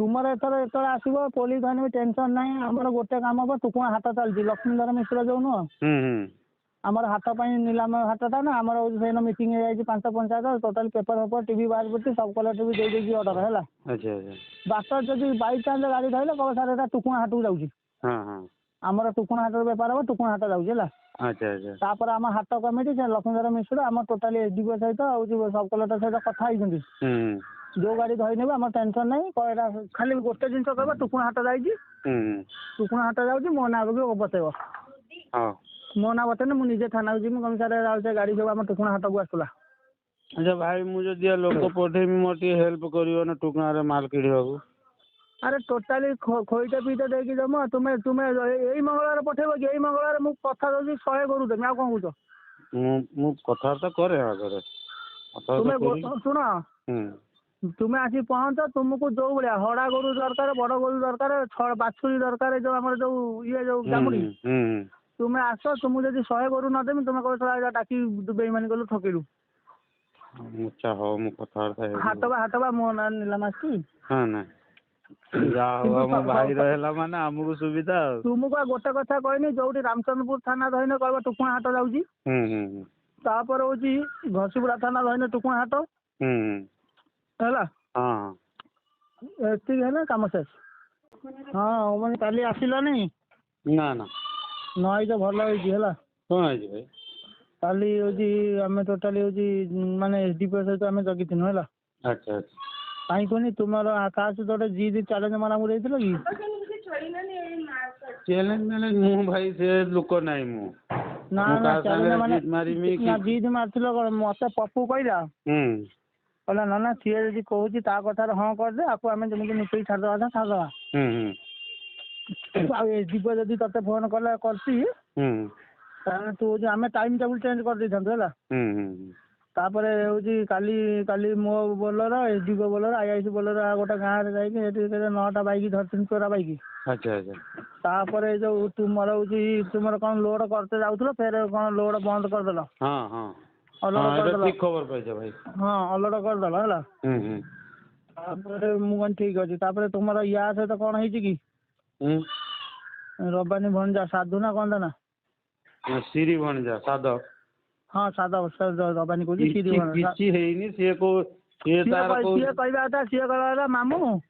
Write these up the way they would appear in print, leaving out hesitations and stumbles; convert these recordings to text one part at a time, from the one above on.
तुमर एथर एतले आसीबो पुलिस आने टेंशन नाही हमर गोटे काम हो टुकुआ हाट चलती लक्ष्मीधर मिश्र जो नुह आमर हाट नीलाम हाटटा ना आमर सेन मीटिंग पांच पंचायत टोटाल पेपर फेपर टीवी बाहर पड़ी सब कलेक्टर भी दे ऑर्डर है बात जब बाई चांस गाड़ी धरले कह सारे टुकुआ हाट को जाऊँगी आमर टुकुआ हाट बेपार हम टुकुआ हाट जाऊँगी आम हाट कमिटी से लक्ष्मीधर मिश्र आम टोटाल एसडीओ सहित सब कलेक्टर सहित कथा जो गाड़ी धरने आम टेंशन नहीं खाली गोटे जिन कह टुकुआ हाट जाइए टुकुआ हाट जाऊँगी मो ना भी बतेब मो ना बतेने मुझे थाना जी कमिसार गाड़ी सब आम टुकुआ हाट को आसला। अच्छा भाई मुझे लोक पठेबी मोर हेल्प कर टुकुआ माल किणवा अरे टोटाली खोईटे पीटे देकी दम तुम्हें तुम्हें यही मंगलवार पठेब कि यही मंगलवार मु कथा दउची 100 करू देमी आ कोन कहूछ मु कथार्थ करे आगरे तुम्हें सुन तुम्हें आसी पहुंच तुमको जो भाया हड़ा गरु दरकार बड़ गरु दरकार बाछुरी दरकार जो आम जो ये जो जामुड़ी तुम्हें आस तुमको जब 100 गरु नदेमी तुम्हें कह डाकी बेईमानी कलु ठकेलु अच्छा हो मु कथार्थ हाटबा मो ना नीलाम आसी हां ना जा हो हम भाई रहला माने हमको सुविधा तुमको गोटे कथा कहनी जो रामचंद्रपुर थाना धरने कह टुकुआ हाट जाऊँगी तापर हूँ घसीपुरा थाना धरने टुकुआ हाट है कम शेष हाँ मैंने काली आसिलानी ना ना नई तो भल है कौन है भाई काली आम टोटाली माने एसडीपी सहित आम जगिथिनु है अच्छा अच्छा कहीं कहनी तुम आकाश गोटे जीत चैलेंज माना मुझे कि चैलेंज मैंने मु भाई से लोक नहीं मु ना ना चैलेंज माने जीत मारथिलो मते पप्पू कहला कहला ना ना सी जी कहूँ ता कथार हाँ करदे आपको आम जमी नुचई छाड़देवा छाड़देवा एसडीपी जदि ते फोन कला करती तू आम टाइम टेबुल चेंज कर देता तापर हूँ काली काली मो bowler SDP bowler IIC bowler गोटे गाँव में जाइए 9टा बाइक धरती चोरा बाइक अच्छा अच्छा तापर जो तुम तुम कौन लोड करते जाऊल फिर कौन लोड बंद करदेल हाँ हाँ खबर पाइछ भाई हाँ अलर्ट करदेल है मुझे ठीक अच्छे तापर तुम या सहित कौन है कि रबानी भणजा साधु ना कौन ना सिरी भणजा साधव हाँ साधव रबानी कहूँ सिरी भणजा कहवा मामू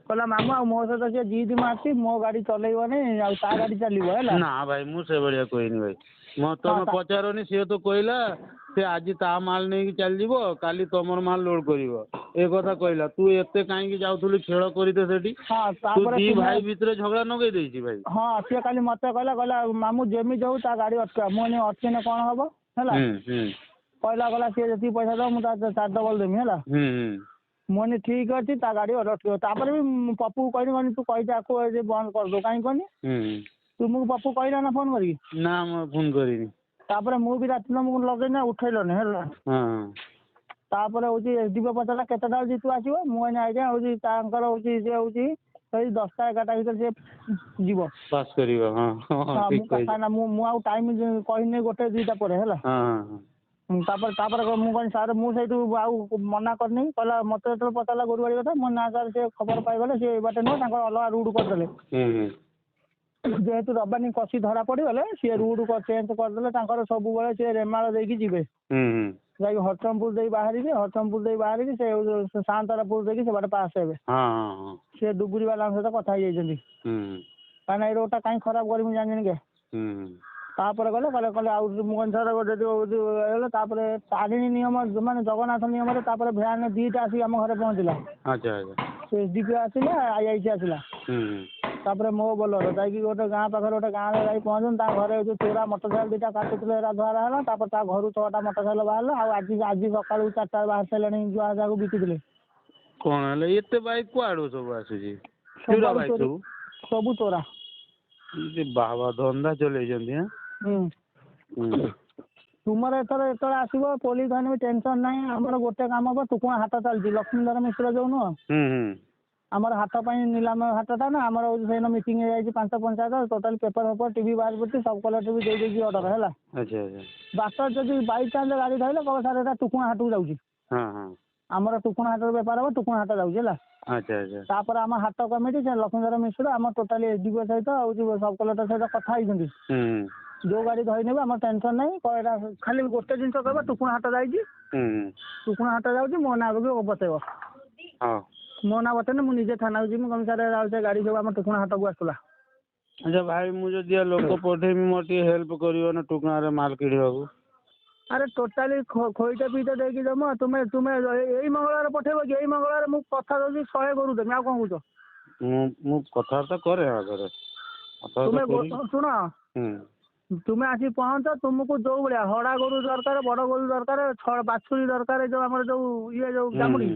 कहला मामू आ मो सहित सी जीत मारती मो गाड़ी चलेबनी आ गाड़ी चलो है ना भाई मुझे भाई भाई मत तुम पचारनी सी तो कहला से आज ता माल नहीं चल जीवो काली तमर माल लोड कर ए कथा कहला तू एते कहीं जाऊलु खेल करते सेठी दी भाई भितर झगड़ा नगई देछि भाई हाँ सी काली मत कहला कहला मामू जेमी जाऊ ता गाड़ी अटका मुझे अटकेने कौन हम है कहला कहला सी जी पैसा दो मुझे 4 डबल देमी है मुझे ठीक अच्छे ता गाड़ी अटक भी पप्पू कहनी तू कही आपको बंद कर दो कहीं कहनी तुमको पप्पू कहला ना फोन करी ना मैं फोन करी तापर मु भी रात मुझे लगे उठेलनि तापर हूँ एसडीपी पचारा केतटा जीतु आसो मुझे आज्ञा हूँ सी हूँ 10टा 11टा भर सी जीव पास कर टाइम कहनी गोटे 2टा पर है मुझे सार मुझे मना करनी कहला मत जो पचारा गोरुबाड़ी कथा मो ना सर से खबर पाईगले सी बाटे नुह अलग रूट करदे जेहेतु रबानी कषि धरा पड़गले सी रूट चेंज करदे सब सी रेमाल देकी जीवे जाकि हरचमपुर दे बाहर हरचमपुर दे बाहर से सांतरापुर देकी से बाटे पास हे सी डुबुरी वाला सहित कथा कहीं ये रोडटा कहीं खराब कर जानी के तापर गले कले कले आउर तारिणी नियम माने जगन्नाथ नियम भ्यान 2टा आसिक आम घर पहुँचला एसडीपी आसला आईआईसी आसला तापर मो बोलर जाकि गोटे गाँ पाखे गोटे गाँव में जाकि पहुँचुन घरे जो चोरा मोटरसाइकेल 2टा काटुले धरा है तापर घर 6टा मोटरसाइकेल बाहर आज सकाल 4टा बाहर सारे जुआ जाक बिकुले कौन एत बाइक कुआड़ू सब आसुची सब चोरा बाबा धंदा चले तुमर एथर एतले आसीबो पुलिस आने टेंशन नहीं आमर गोटे काम हो टुकुआ हाट चलती लक्ष्मीधर मिश्र जो नुह आमर हाट नीलाम हाटटा ना आमर सेन मीटिंग पांच पंचायत टोटाल पेपर फेपर टीवी बाहर पड़ी सब कलेक्टर भी दे ऑर्डर है बात जब बाई चांस गाड़ी धरले कह सारे टुकुआ हाट को जाऊँगी ଆମର ଟୁକୁଣା ହାଟର ବେପାର ହବ, ଟୁକୁଣା ହାଟ ଯାଉଛି ହେଲା। ଆଚ୍ଛା ଆଚ୍ଛା ତାପରେ ଆମ ହାଟ କମିଟି ସେ ଲକ୍ଷ୍ମୀଧର ମିଶ୍ର ଆମ ଟୋଟାଲି ଏସଡିଓ ସହିତ ଆଉ ସବ୍ କଲେକ୍ଟର ସହିତ କଥା ହେଇଛନ୍ତି। ଯୋଉ ଗାଡି ଧରି ନେବେ ଆମର ଟେନସନ ନାହିଁ। ଖାଲି ଗୋଟେ ଜିନିଷ କହିବ ଟୁକୁଣା ହାଟ ଯାଇଛି, ଟୁକୁଣା ହାଟ ଯାଉଛି, ମୋ ନାଁ ବି ବତେଇବ। ମୋ ନାଁ ବତେଇଲେ ମୁଁ ନିଜେ ଥାନାକୁ ଯିବି, କମିସାର ସେ ଗାଡି ସବୁ ଆମ ଟୁକୁଣା ହାଟକୁ ଆସୁଥିଲା। ଆଚ୍ଛା ଭାଇ, ମୁଁ ଯଦି ଲୋକ ପଠେଇବି ମୋର ଟିକେ ହେଲ୍ପ କରିବ ନା ଟୁକୁଣାରେ ମାଲ କିଣିବାକୁ? ଆରେ ଟୋଟାଲି ଖୋଇତେ ପିଇତେ ଦେଇକି ଦେବ। ତୁମେ ଏଇ ମଙ୍ଗଳବାର ପଠେଇବ କି? ଏଇ ମଙ୍ଗଳବାର ମୁଁ କଥା ଦଉଛି 100 ଗରୁ ଦେବି, ଆଉ କଣ କହୁଛ? ମୁଁ କଥାବାର୍ତ୍ତା କରେ ଆଗରେ। ତୁମେ ଶୁଣ, ତୁମେ ଆସି ପହଞ୍ଚ, ତୁମକୁ ଯୋଉ ଭଳିଆ ହଡ଼ା ଗରୁ ଦରକାର, ବଡ ଗରୁ ଦରକାର, ବାଛୁରୀ ଦରକାର, ଯୋଉ ଆମର ଯୋଉ ଯୋଉ ଜାମୁଡି,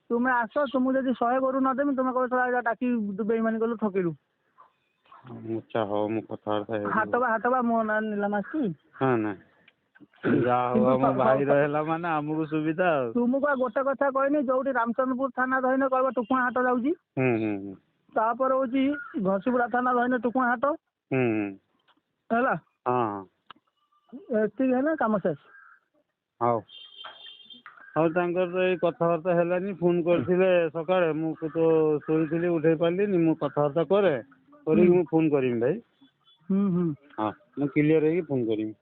ତୁମେ ଆସ। ତୁମକୁ ଯଦି 100 ଗରୁ ନ ଦେବି ତୁମେ କହିବ ଡାକି ବେଇମାନି କଲୁ, ଠକିଲୁ। ହଉ ମୁଁ କଥାବାର୍ତ୍ତା ହାଟ ବା ମୋ ନାଁ ନିଲାମ ଆସିଛି। ଯାହା ହଉ ଆମ ଭାଇର ହେଲା ମାନେ ଆମକୁ ସୁବିଧା ଆଉ। ତୁମକୁ ଗୋଟେ କଥା କହିନି, ଯୋଉଠି ରାମଚନ୍ଦ୍ରପୁର ଥାନା ଧଇନେ କହିବ ଟୁକୁଣା ହାଟ ଯାଉଛି। ତାପରେ ହଉଛି ଘସିପୁରା ଥାନା ଧଇନେ ଟୁକୁଣା ହାଟ ହେଲା। ଏତିକି ହେଲେ କାମ ଶେଷ। ହଉ ତାଙ୍କର ତ ଏଇ କଥାବାର୍ତ୍ତା ହେଲାନି। ଫୋନ କରିଥିଲେ ସକାଳେ, ମୁଁ ତ ଶୋଇଥିଲି ଉଠେଇ ପାରିଲିନି। ମୁଁ କଥାବାର୍ତ୍ତା କରିକି ମୁଁ ଫୋନ କରିବି ଭାଇ। ମୁଁ କ୍ଲିୟର ହେଇକି ଫୋନ କରିବି।